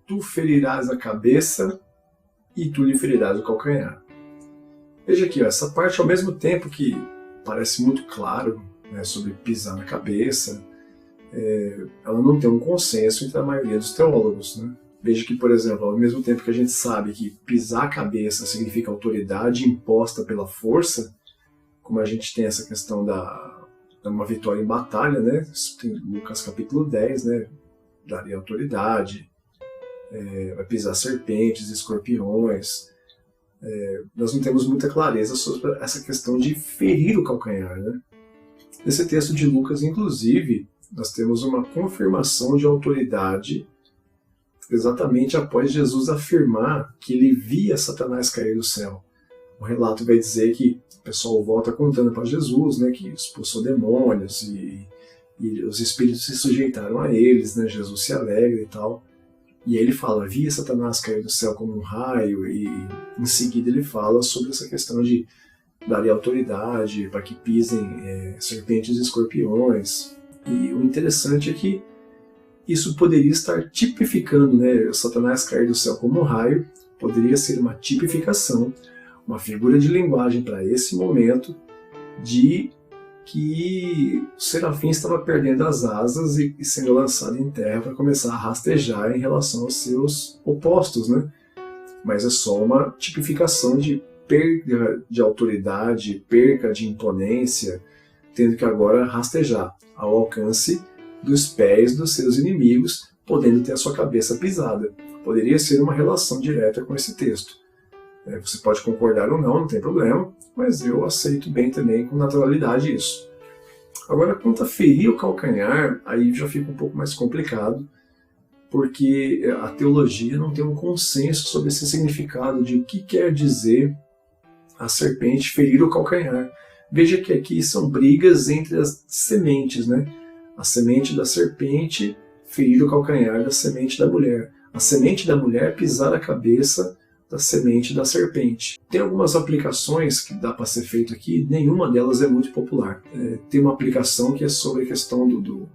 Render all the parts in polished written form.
Tu ferirás a cabeça e tu lhe ferirás o calcanhar. Veja aqui, ó, essa parte, ao mesmo tempo que parece muito claro, né, sobre pisar na cabeça, ela não tem um consenso entre a maioria dos teólogos, né? Veja que, por exemplo, ao mesmo tempo que a gente sabe que pisar a cabeça significa autoridade imposta pela força, como a gente tem essa questão da uma vitória em batalha, né? Isso tem Lucas capítulo 10, né? Daria autoridade, vai pisar serpentes, escorpiões. Nós não temos muita clareza sobre essa questão de ferir o calcanhar, né? Nesse texto de Lucas, inclusive, nós temos uma confirmação de autoridade exatamente após Jesus afirmar que ele via Satanás cair do céu. O relato vai dizer que o pessoal volta contando para Jesus, né, que expulsou demônios e os espíritos se sujeitaram a eles, né, Jesus se alegra e tal. E aí ele fala, via Satanás cair do céu como um raio, e em seguida ele fala sobre essa questão de dar autoridade para que pisem serpentes e escorpiões. E o interessante é que isso poderia estar tipificando, né, Satanás cair do céu como um raio, poderia ser uma tipificação, uma figura de linguagem para esse momento de que o serafim estava perdendo as asas e sendo lançado em terra para começar a rastejar em relação aos seus opostos, né? Mas é só uma tipificação de perda de autoridade, perca de imponência, tendo que agora rastejar ao alcance dos pés dos seus inimigos, podendo ter a sua cabeça pisada. Poderia ser uma relação direta com esse texto. Você pode concordar ou não tem problema, mas eu aceito bem também com naturalidade isso. Agora, quanto a ferir o calcanhar, aí já fica um pouco mais complicado, porque a teologia não tem um consenso sobre esse significado de o que quer dizer a serpente ferir o calcanhar. Veja que aqui são brigas entre as sementes, né? A semente da serpente ferir o calcanhar da semente da mulher. A semente da mulher pisar a cabeça da semente da serpente. Tem algumas aplicações que dá para ser feito aqui, nenhuma delas é muito popular. Tem uma aplicação que é sobre a questão do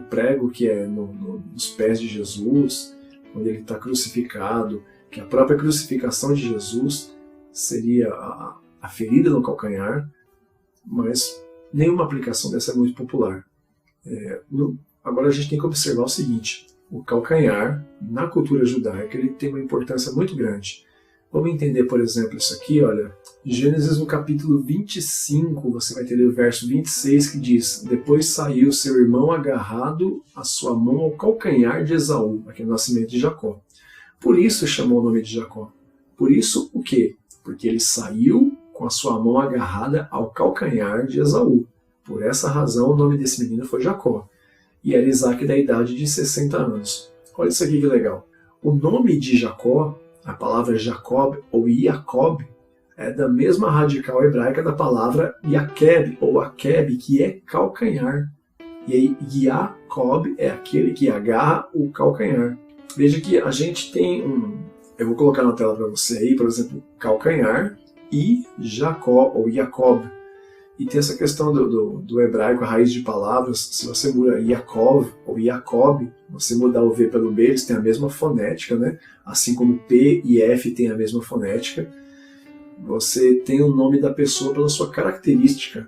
prego que é nos pés de Jesus, quando ele está crucificado, que a própria crucificação de Jesus seria a ferida no calcanhar, mas nenhuma aplicação dessa é muito popular. Agora a gente tem que observar o seguinte, o calcanhar, na cultura judaica, ele tem uma importância muito grande. Vamos entender, por exemplo, isso aqui, olha, Gênesis no capítulo 25, você vai ter o verso 26 que diz, depois saiu seu irmão agarrado a sua mão ao calcanhar de Esaú, aqui no nascimento de Jacó. Por isso chamou o nome de Jacó. Por isso o quê? Porque ele saiu com a sua mão agarrada ao calcanhar de Esaú. Por essa razão o nome desse menino foi Jacó. E era Isaac da idade de 60 anos. Olha isso aqui que legal. O nome de Jacó, a palavra Jacob ou Jacob, é da mesma radical hebraica da palavra Yakeb ou Akeb, que é calcanhar. E aí Jacob é aquele que agarra o calcanhar. Veja que a gente tem eu vou colocar na tela para você aí, por exemplo, calcanhar e Jacó ou Jacob. E tem essa questão do hebraico, a raiz de palavras, se você muda Yaakov ou Jacob, você mudar o V pelo B, eles têm a mesma fonética, né? Assim como P e F têm a mesma fonética. Você tem o nome da pessoa pela sua característica.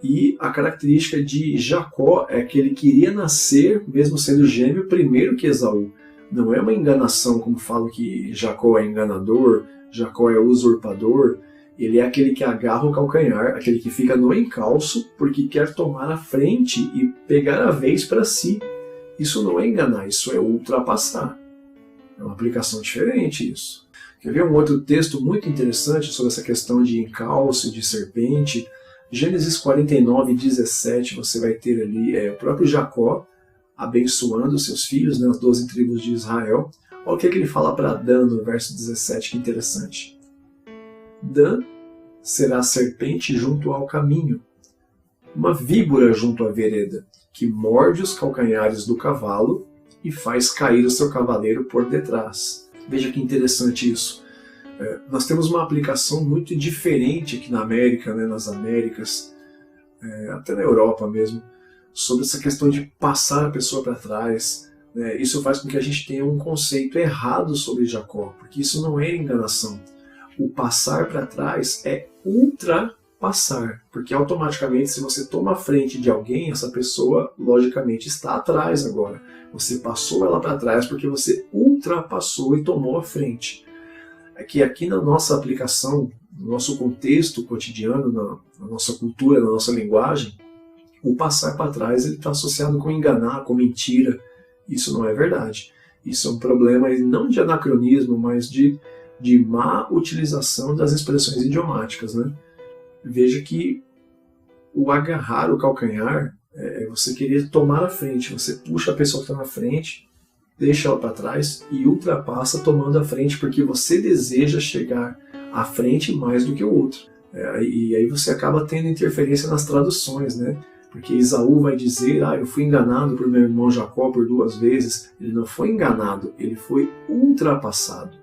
E a característica de Jacó é que ele queria nascer, mesmo sendo gêmeo, primeiro que Esaú. Não é uma enganação, como falam que Jacó é enganador, Jacó é usurpador. Ele é aquele que agarra o calcanhar, aquele que fica no encalço porque quer tomar a frente e pegar a vez para si. Isso não é enganar, isso é ultrapassar. É uma aplicação diferente isso. Quer ver um outro texto muito interessante sobre essa questão de encalço e de serpente? Gênesis 49, 17, você vai ter ali o próprio Jacó abençoando seus filhos, né, as 12 tribos de Israel. Olha o que ele fala para Dan no verso 17, que interessante. Dan será serpente junto ao caminho, uma víbora junto à vereda, que morde os calcanhares do cavalo e faz cair o seu cavaleiro por detrás. Veja que interessante isso. Nós temos uma aplicação muito diferente aqui na América, né, nas Américas, até na Europa mesmo, sobre essa questão de passar a pessoa para trás. Isso faz com que a gente tenha um conceito errado sobre Jacó, porque isso não é enganação. O passar para trás é ultrapassar, porque automaticamente, se você toma a frente de alguém, essa pessoa logicamente está atrás agora. Você passou ela para trás porque você ultrapassou e tomou a frente. É que aqui na nossa aplicação, no nosso contexto cotidiano, na nossa cultura, na nossa linguagem, o passar para trás está associado com enganar, com mentira. Isso não é verdade. Isso é um problema não de anacronismo, mas de má utilização das expressões idiomáticas. Né? Veja que o agarrar o calcanhar é você querer tomar a frente. Você puxa a pessoa que está na frente, deixa ela para trás e ultrapassa tomando a frente porque você deseja chegar à frente mais do que o outro. E aí você acaba tendo interferência nas traduções, né? Porque Esaú vai dizer, eu fui enganado por meu irmão Jacó por 2 vezes. Ele não foi enganado, ele foi ultrapassado.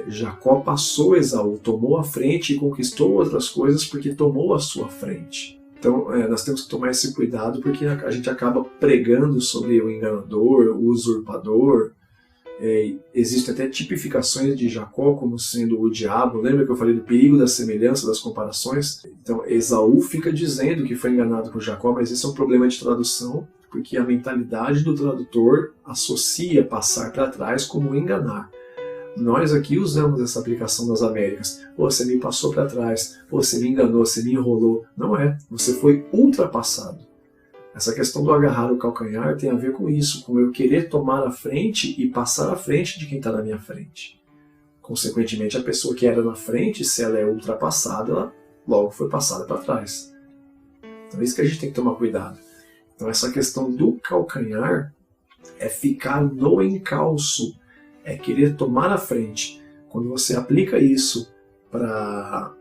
Jacó passou Esaú, tomou a frente e conquistou outras coisas porque tomou a sua frente. Então nós temos que tomar esse cuidado porque a gente acaba pregando sobre o enganador, o usurpador. Existem até tipificações de Jacó como sendo o diabo. Lembra que eu falei do perigo da semelhança, das comparações? Então Esaú fica dizendo que foi enganado por Jacó, mas esse é um problema de tradução, porque a mentalidade do tradutor associa passar para trás como enganar. Nós aqui usamos essa aplicação nas Américas. Você me passou para trás, você me enganou, você me enrolou. Não é, você foi ultrapassado. Essa questão do agarrar o calcanhar tem a ver com isso, com eu querer tomar a frente e passar à frente de quem está na minha frente. Consequentemente, a pessoa que era na frente, se ela é ultrapassada, ela logo foi passada para trás. Então é isso que a gente tem que tomar cuidado. Então essa questão do calcanhar é ficar no encalço, é querer tomar a frente. Quando você aplica isso para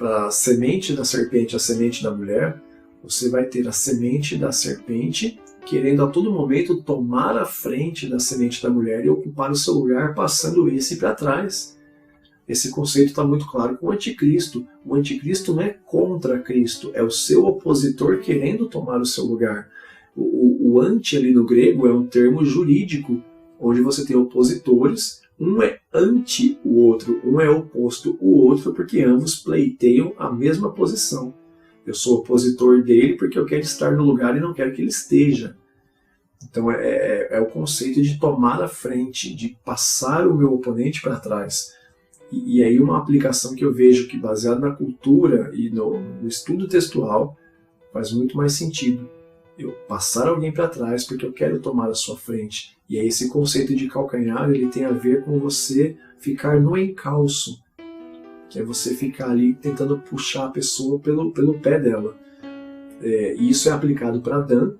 a semente da serpente, a semente da mulher, você vai ter a semente da serpente querendo a todo momento tomar a frente da semente da mulher e ocupar o seu lugar, passando esse para trás. Esse conceito está muito claro com o anticristo. O anticristo não é contra Cristo, é o seu opositor querendo tomar o seu lugar. O anti ali no grego é um termo jurídico, onde você tem opositores, um é anti o outro, um é oposto o outro, porque ambos pleiteiam a mesma posição. Eu sou opositor dele porque eu quero estar no lugar e não quero que ele esteja. Então é o conceito de tomar a frente, de passar o meu oponente para trás. E aí uma aplicação que eu vejo que, baseada na cultura e no estudo textual, faz muito mais sentido. Eu passar alguém para trás porque eu quero tomar a sua frente. E aí esse conceito de calcanhar, ele tem a ver com você ficar no encalço, que é você ficar ali tentando puxar a pessoa pelo pé dela. E isso é aplicado para Adão,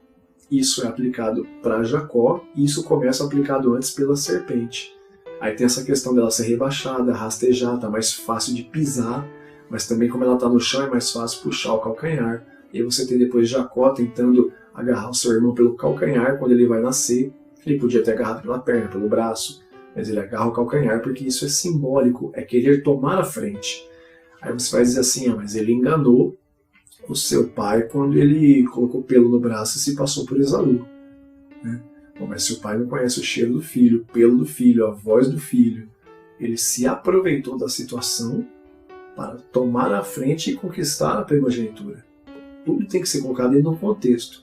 isso é aplicado para Jacó, e isso começa aplicado antes pela serpente. Aí tem essa questão dela ser rebaixada, rastejar, está mais fácil de pisar, mas também como ela está no chão é mais fácil puxar o calcanhar. E aí você tem depois Jacó tentando agarrar o seu irmão pelo calcanhar quando ele vai nascer. Ele podia ter agarrado pela perna, pelo braço, mas ele agarra o calcanhar porque isso é simbólico, é querer tomar a frente. Aí você vai dizer assim, mas ele enganou o seu pai quando ele colocou pelo no braço e se passou por Esaú. Né? Bom, mas se o pai não conhece o cheiro do filho, o pelo do filho, a voz do filho, ele se aproveitou da situação para tomar a frente e conquistar a primogenitura. Tudo tem que ser colocado dentro de um contexto.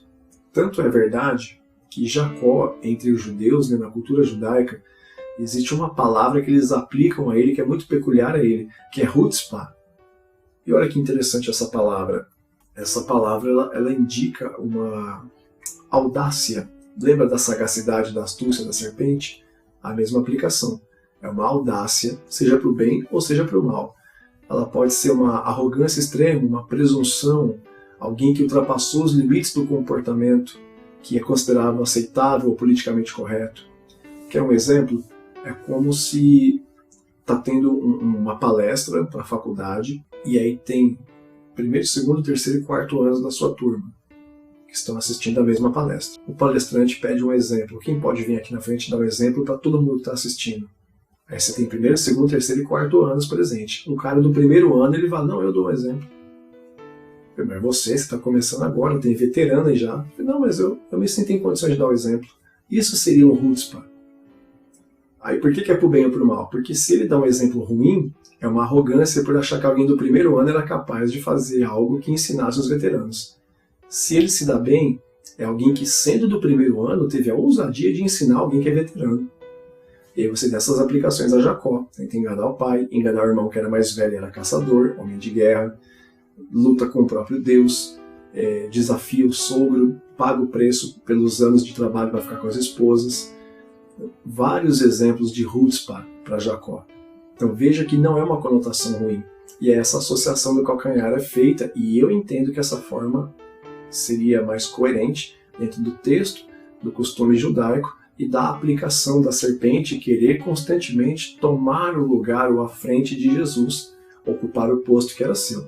Tanto é verdade que Jacó, entre os judeus, na cultura judaica, existe uma palavra que eles aplicam a ele, que é muito peculiar a ele, que é chutzpah. E olha que interessante essa palavra. Essa palavra ela indica uma audácia. Lembra da sagacidade, da astúcia da serpente? A mesma aplicação. É uma audácia, seja para o bem ou seja para o mal. Ela pode ser uma arrogância extrema, uma presunção, alguém que ultrapassou os limites do comportamento, que é considerado aceitável ou politicamente correto. Quer um exemplo? É como se está tendo uma palestra para a faculdade e aí tem primeiro, segundo, terceiro e quarto anos da sua turma que estão assistindo a mesma palestra. O palestrante pede um exemplo. Quem pode vir aqui na frente e dar um exemplo para todo mundo que está assistindo? Aí você tem primeiro, segundo, terceiro e quarto anos presente. Um cara do primeiro ano ele fala, não, eu dou um exemplo. Mas você está começando agora, tem veterana aí já. Não, mas eu me sinto em condições de dar o exemplo. Isso seria um chutzpah. Aí por que é pro bem ou pro mal? Porque se ele dá um exemplo ruim, é uma arrogância por achar que alguém do primeiro ano era capaz de fazer algo que ensinasse os veteranos. Se ele se dá bem, é alguém que, sendo do primeiro ano, teve a ousadia de ensinar alguém que é veterano. E aí você dá essas aplicações a Jacó. Tenta enganar o pai, enganar o irmão que era mais velho, era caçador, homem de guerra, luta com o próprio Deus, desafia o sogro, paga o preço pelos anos de trabalho para ficar com as esposas. Vários exemplos de chutzpah para Jacó. Então veja que não é uma conotação ruim. E essa associação do calcanhar é feita, e eu entendo que essa forma seria mais coerente dentro do texto, do costume judaico e da aplicação da serpente querer constantemente tomar o lugar ou a frente de Jesus, ocupar o posto que era seu.